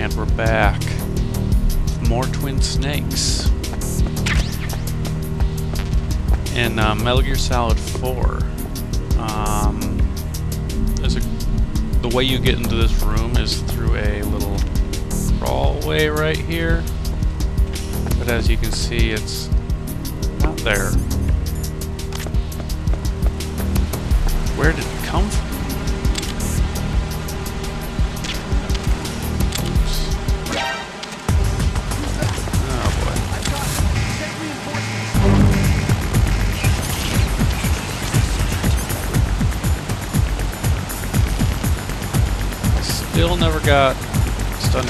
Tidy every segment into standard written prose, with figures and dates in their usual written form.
And we're back. More Twin Snakes. In Metal Gear Solid 4. The way you get into this room is through a little crawlway right here. But as you can see, it's not there. Where did it come from? Still never got stunned.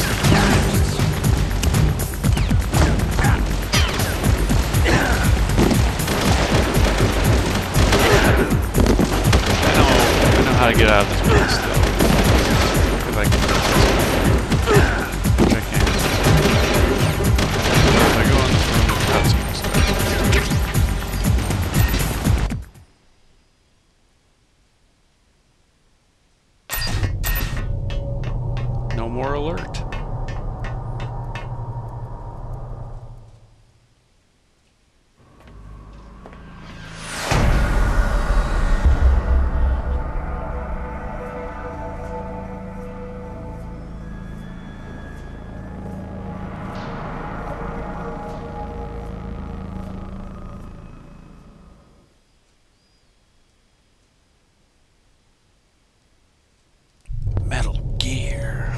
I know how to get out of this place though. If I can. Which I can. If I go in this room with cutscenes. No more alert. Metal Gear.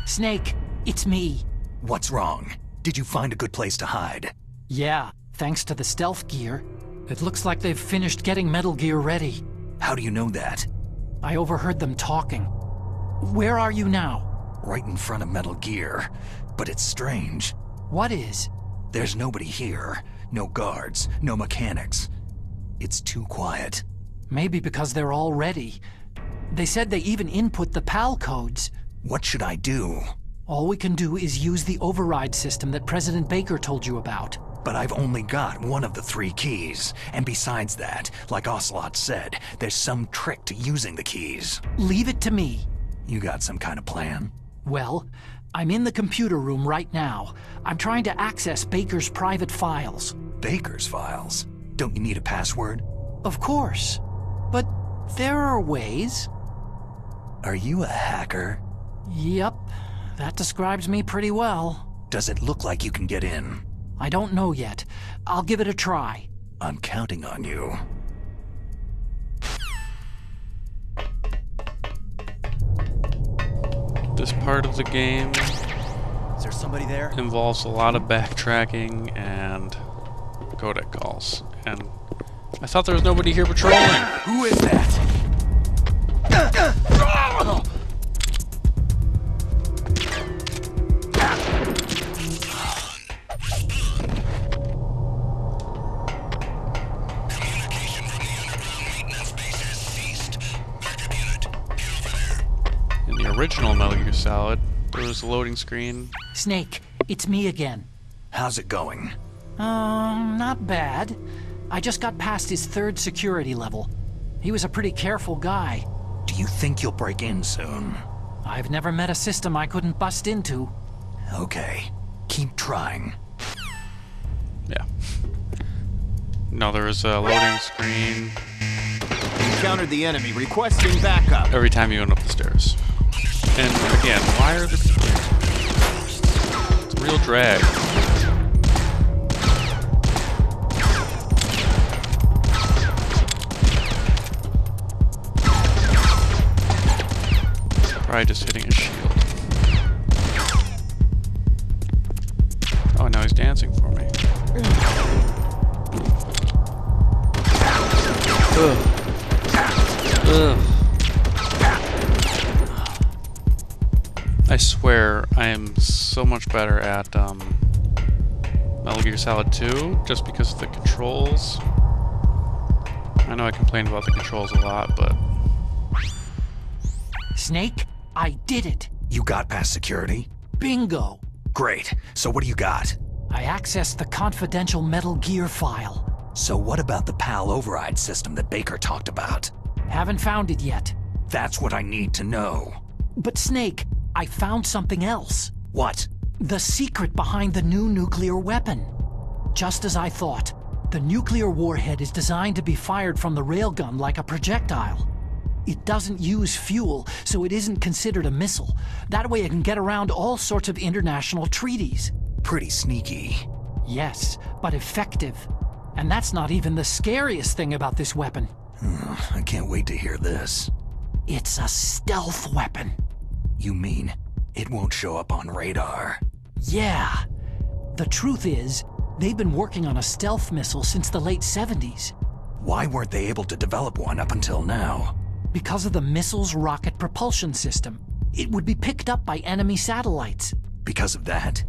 Snake, it's me. What's wrong? Did you find a good place to hide? Yeah, thanks to the stealth gear. It looks like they've finished getting Metal Gear ready. How do you know that? I overheard them talking. Where are you now? Right in front of Metal Gear. But it's strange. What is? There's nobody here. No guards, no mechanics. It's too quiet. Maybe because they're all ready. They said they even input the PAL codes. What should I do? All we can do is use the override system that President Baker told you about. But I've only got one of the 3 keys. And besides that, like Ocelot said, there's some trick to using the keys. Leave it to me. You got some kind of plan? Well, I'm in the computer room right now. I'm trying to access Baker's private files. Baker's files? Don't you need a password? Of course. But there are ways. Are you a hacker? Yep, that describes me pretty well. Does it look like you can get in? I don't know yet. I'll give it a try. I'm counting on you. This part of the game Is there somebody there? involves a lot of backtracking and codec calls. And I thought there was nobody here patrolling. Who is that? In the original Metal Gear Solid, there was a loading screen. Snake, it's me again. How's it going? Not bad. I just got past his 3rd security level. He was a pretty careful guy. Do you think you'll break in soon? I've never met a system I couldn't bust into. Okay. Keep trying. Yeah. No, there was a loading screen Encountered the enemy, requesting backup. every time you went up the stairs. And again, why are the... It's a real drag. Probably just hitting his shield. Oh, now he's dancing for me. Ugh. Ugh. I swear I am so much better at Metal Gear Solid 2 just because of the controls. I know I complained about the controls a lot, but... Snake, I did it. You got past security? Bingo. Great. So what do you got? I accessed the confidential Metal Gear file. So what about the PAL override system that Baker talked about? Haven't found it yet. That's what I need to know. But Snake, I found something else. What? The secret behind the new nuclear weapon. Just as I thought, the nuclear warhead is designed to be fired from the railgun like a projectile. It doesn't use fuel, so it isn't considered a missile. That way it can get around all sorts of international treaties. Pretty sneaky. Yes, but effective. And that's not even the scariest thing about this weapon. I can't wait to hear this. It's a stealth weapon. You mean it won't show up on radar? Yeah. The truth is, they've been working on a stealth missile since the late 70s. Why weren't they able to develop one up until now? Because of the missile's rocket propulsion system. It would be picked up by enemy satellites. Because of that?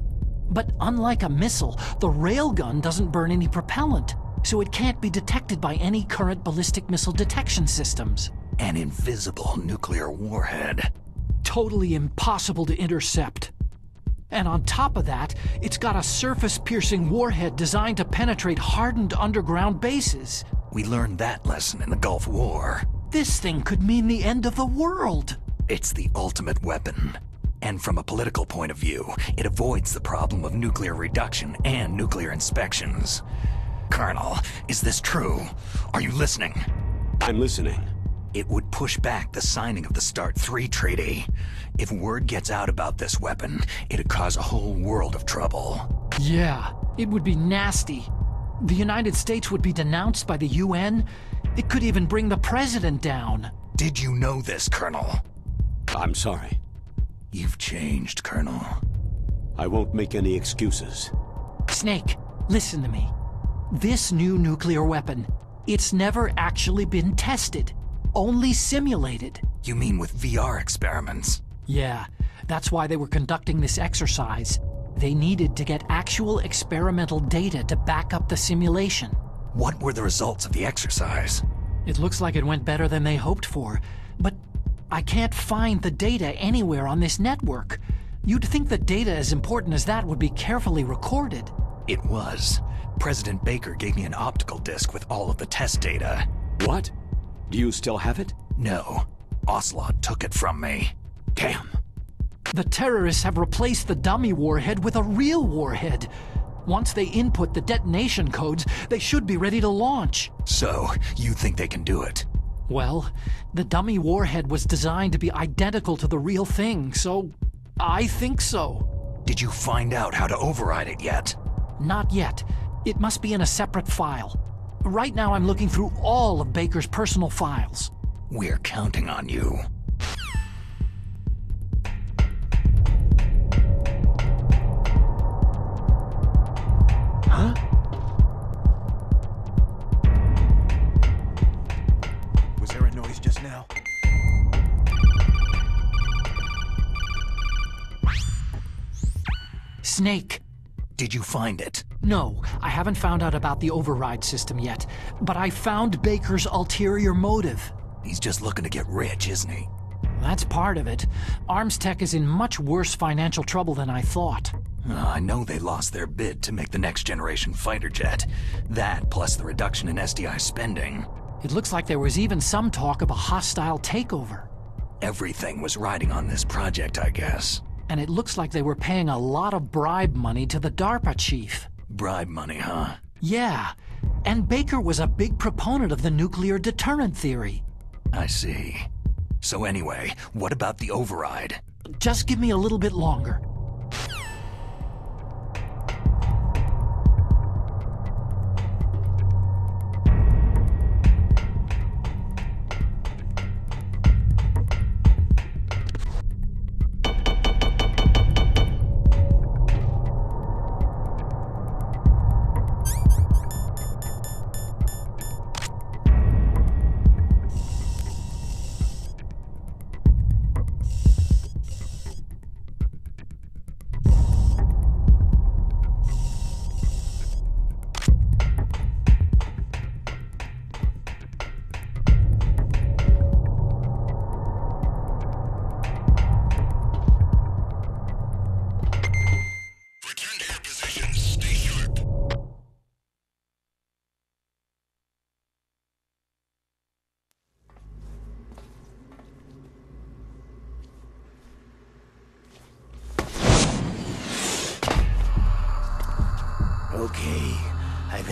But unlike a missile, the railgun doesn't burn any propellant, so it can't be detected by any current ballistic missile detection systems. An invisible nuclear warhead. Totally impossible to intercept. And on top of that, it's got a surface-piercing warhead designed to penetrate hardened underground bases. We learned that lesson in the Gulf War. This thing could mean the end of the world. It's the ultimate weapon. And from a political point of view, it avoids the problem of nuclear reduction and nuclear inspections. Colonel, is this true? Are you listening? I'm listening. It would push back the signing of the START 3 treaty. If word gets out about this weapon, it'd cause a whole world of trouble. Yeah, it would be nasty. The United States would be denounced by the UN. It could even bring the president down. Did you know this, Colonel? I'm sorry. You've changed, Colonel. I won't make any excuses. Snake, listen to me. This new nuclear weapon, it's never actually been tested. Only simulated. You mean with VR experiments? Yeah, that's why they were conducting this exercise. They needed to get actual experimental data to back up the simulation. What were the results of the exercise? It looks like it went better than they hoped for, but I can't find the data anywhere on this network. You'd think the data as important as that would be carefully recorded. It was. President Baker gave me an optical disc with all of the test data. What? Do you still have it? No. Ocelot took it from me. Damn. The terrorists have replaced the dummy warhead with a real warhead. Once they input the detonation codes, they should be ready to launch. So, you think they can do it? Well, the dummy warhead was designed to be identical to the real thing, so I think so. Did you find out how to override it yet? Not yet. It must be in a separate file. Right now I'm looking through all of Baker's personal files. We're counting on you. Huh? Was there a noise just now? Snake. Did you find it? No, I haven't found out about the override system yet, but I found Baker's ulterior motive. He's just looking to get rich, isn't he? That's part of it. Arms Tech is in much worse financial trouble than I thought. I know they lost their bid to make the next generation fighter jet. That, plus the reduction in SDI spending. It looks like there was even some talk of a hostile takeover. Everything was riding on this project, I guess. And it looks like they were paying a lot of bribe money to the DARPA chief. Bribe money, huh? Yeah, and Baker was a big proponent of the nuclear deterrent theory. I see. So anyway, what about the override? Just give me a little bit longer.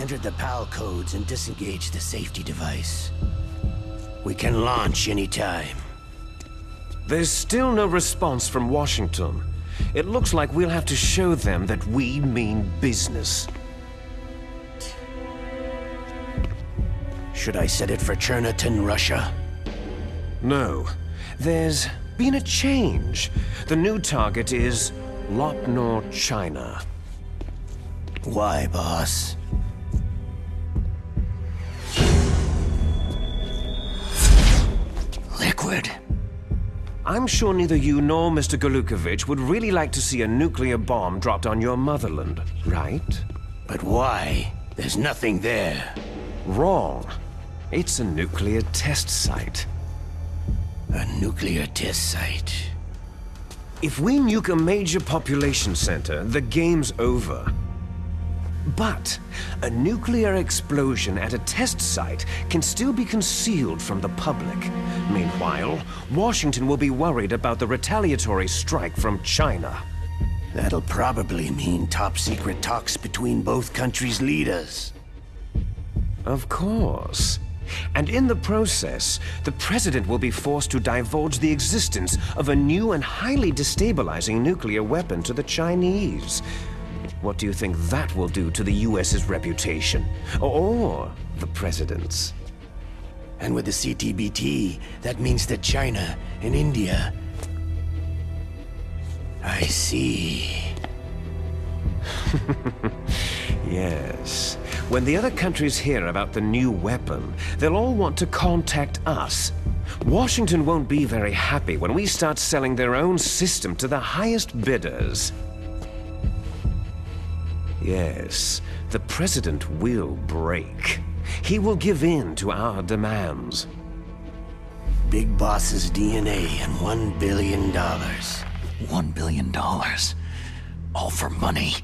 entered the PAL codes and disengaged the safety device. We can launch anytime. There's still no response from Washington. It looks like we'll have to show them that we mean business. Should I set it for Cherniton, Russia? No. There's been a change. The new target is Lopnor, China. Why, boss? Liquid. I'm sure neither you nor Mr. Galukovich would really like to see a nuclear bomb dropped on your motherland, right? But why? There's nothing there. Wrong. It's a nuclear test site. A nuclear test site. If we nuke a major population center, the game's over. But a nuclear explosion at a test site can still be concealed from the public. Meanwhile, Washington will be worried about the retaliatory strike from China. That'll probably mean top-secret talks between both countries' leaders. Of course. And in the process, the president will be forced to divulge the existence of a new and highly destabilizing nuclear weapon to the Chinese. What do you think that will do to the US's reputation? Or the president's? And with the CTBT, that means that China and India... I see. Yes. When the other countries hear about the new weapon, they'll all want to contact us. Washington won't be very happy when we start selling their own system to the highest bidders. Yes, the president will break. He will give in to our demands. Big Boss's DNA and $1 billion. $1 billion. All for money.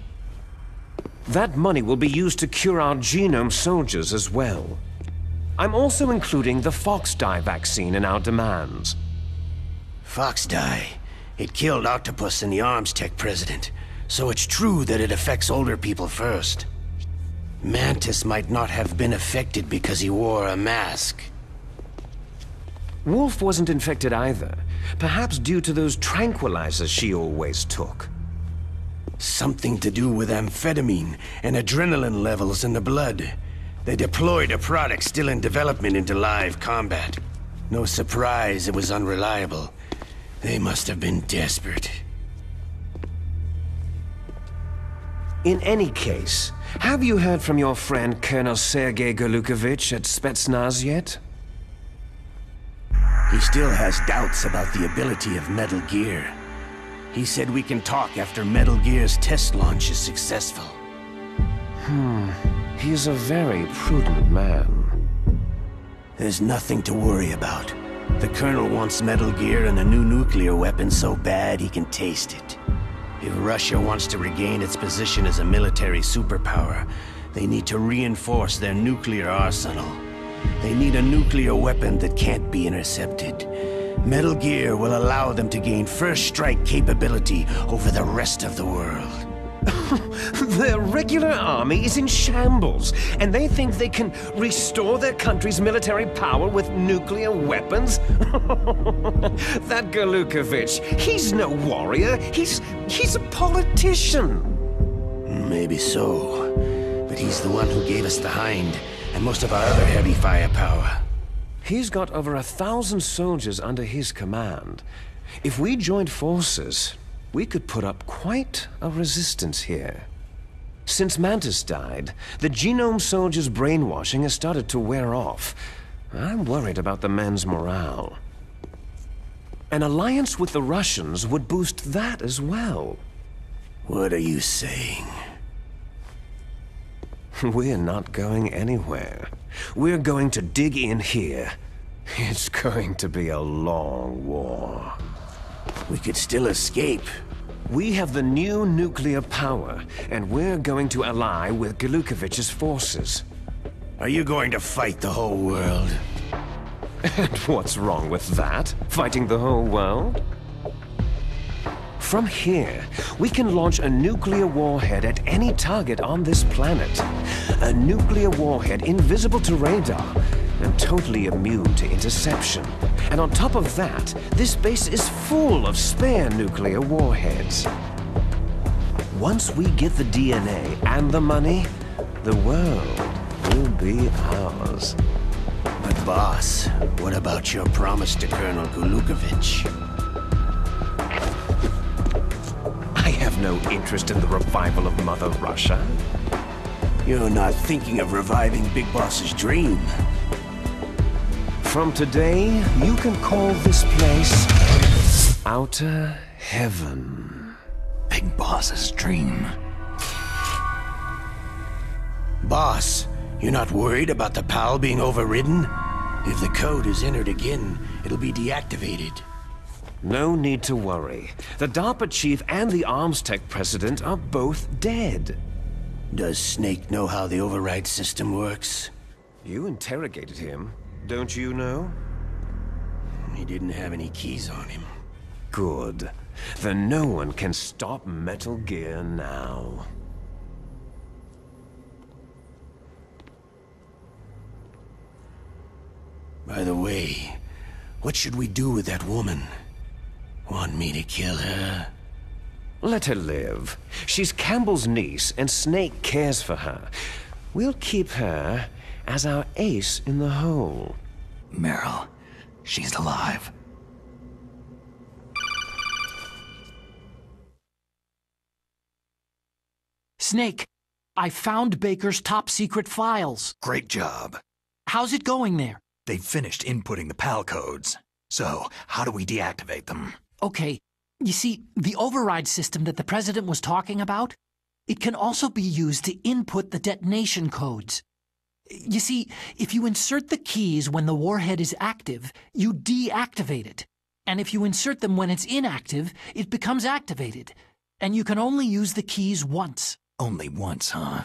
That money will be used to cure our genome soldiers as well. I'm also including the Fox-dye vaccine in our demands. Fox-dye. It killed Octopus and the Arms Tech president. So it's true that it affects older people first. Mantis might not have been affected because he wore a mask. Wolf wasn't infected either. Perhaps due to those tranquilizers she always took. Something to do with amphetamine and adrenaline levels in the blood. They deployed a product still in development into live combat. No surprise it was unreliable. They must have been desperate. In any case, have you heard from your friend Colonel Sergei Galukovich at Spetsnaz yet? He still has doubts about the ability of Metal Gear. He said we can talk after Metal Gear's test launch is successful. He's a very prudent man. There's nothing to worry about. The Colonel wants Metal Gear and a new nuclear weapon so bad he can taste it. If Russia wants to regain its position as a military superpower, they need to reinforce their nuclear arsenal. They need a nuclear weapon that can't be intercepted. Metal Gear will allow them to gain first strike capability over the rest of the world. Their regular army is in shambles, and they think they can restore their country's military power with nuclear weapons? That Galukovich, he's no warrior. He's a politician. Maybe so, but he's the one who gave us the Hind and most of our other heavy firepower. He's got over 1,000 soldiers under his command. If we joined forces, we could put up quite a resistance here. Since Mantis died, the genome soldiers' brainwashing has started to wear off. I'm worried about the men's morale. An alliance with the Russians would boost that as well. What are you saying? We're not going anywhere. We're going to dig in here. It's going to be a long war. We could still escape. We have the new nuclear power, and we're going to ally with Galukovich's forces. Are you going to fight the whole world? And what's wrong with that? Fighting the whole world? From here, we can launch a nuclear warhead at any target on this planet. A nuclear warhead invisible to radar and totally immune to interception. And on top of that, this base is full of spare nuclear warheads. Once we get the DNA and the money, the world will be ours. But boss, what about your promise to Colonel Gulukovich? I have no interest in the revival of Mother Russia. You're not thinking of reviving Big Boss's dream. From today, you can call this place Outer Heaven. Big Boss's dream. Boss, you're not worried about the PAL being overridden? If the code is entered again, it'll be deactivated. No need to worry. The DARPA chief and the arms tech president are both dead. Does Snake know how the override system works? You interrogated him, don't you know? He didn't have any keys on him. Good. Then no one can stop Metal Gear now. By the way, what should we do with that woman? Want me to kill her? Let her live. She's Campbell's niece, and Snake cares for her. We'll keep her as our ace in the hole. Meryl, she's alive. Snake, I found Baker's top-secret files. Great job. How's it going there? They've finished inputting the PAL codes. So, how do we deactivate them? Okay, you see, the override system that the President was talking about, it can also be used to input the detonation codes. You see, if you insert the keys when the warhead is active, you deactivate it. And if you insert them when it's inactive, it becomes activated. And you can only use the keys once. Only once, huh?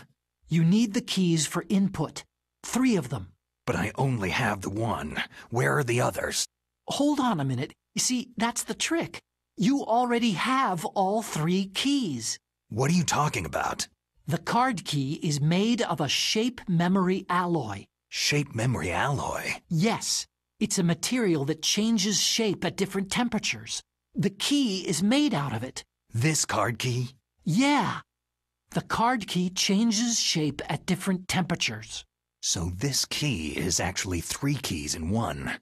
You need the keys for input. 3 of them. But I only have the one. Where are the others? Hold on a minute. You see, that's the trick. You already have all 3 keys. What are you talking about? The card key is made of a shape memory alloy. Shape memory alloy? Yes. It's a material that changes shape at different temperatures. The key is made out of it. This card key? Yeah. The card key changes shape at different temperatures. So this key is actually 3 keys in one.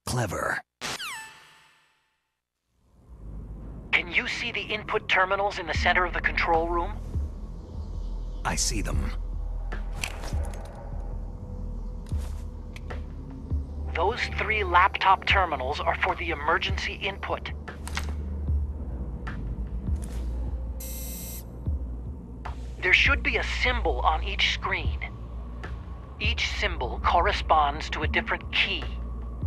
Clever. Can you see the input terminals in the center of the control room? I see them. Those 3 laptop terminals are for the emergency input. There should be a symbol on each screen. Each symbol corresponds to a different key.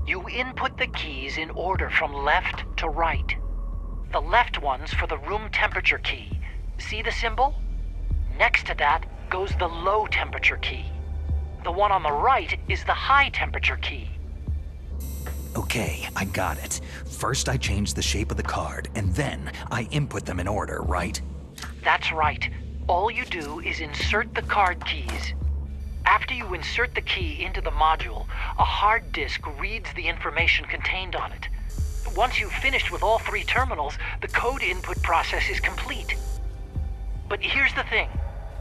You input the keys in order from left to right. The left one's for the room temperature key. See the symbol? Next to that goes the low temperature key. The one on the right is the high temperature key. Okay, I got it. First I change the shape of the card, and then I input them in order, right? That's right. All you do is insert the card keys. After you insert the key into the module, a hard disk reads the information contained on it. Once you've finished with all 3 terminals, the code input process is complete. But here's the thing.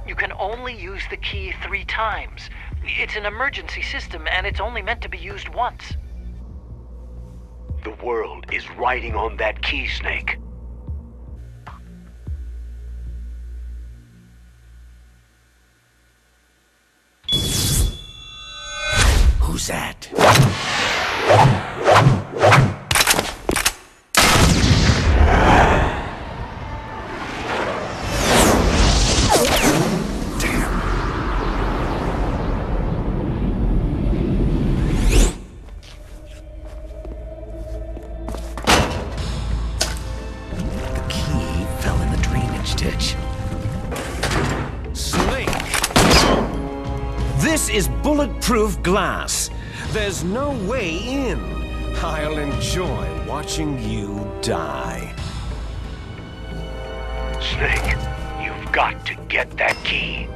You can only use the key 3 times. It's an emergency system, and it's only meant to be used once. The world is riding on that key, Snake. Who's that? The key fell in the drainage ditch. Snake! This is bulletproof glass. There's no way in. I'll enjoy watching you die. Snake, you've got to get that key.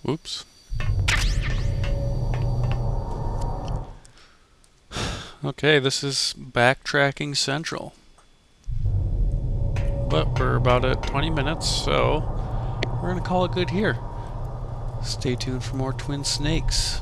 Oops. Okay, this is backtracking central. But we're about at 20 minutes, so we're gonna call it good here. Stay tuned for more Twin Snakes.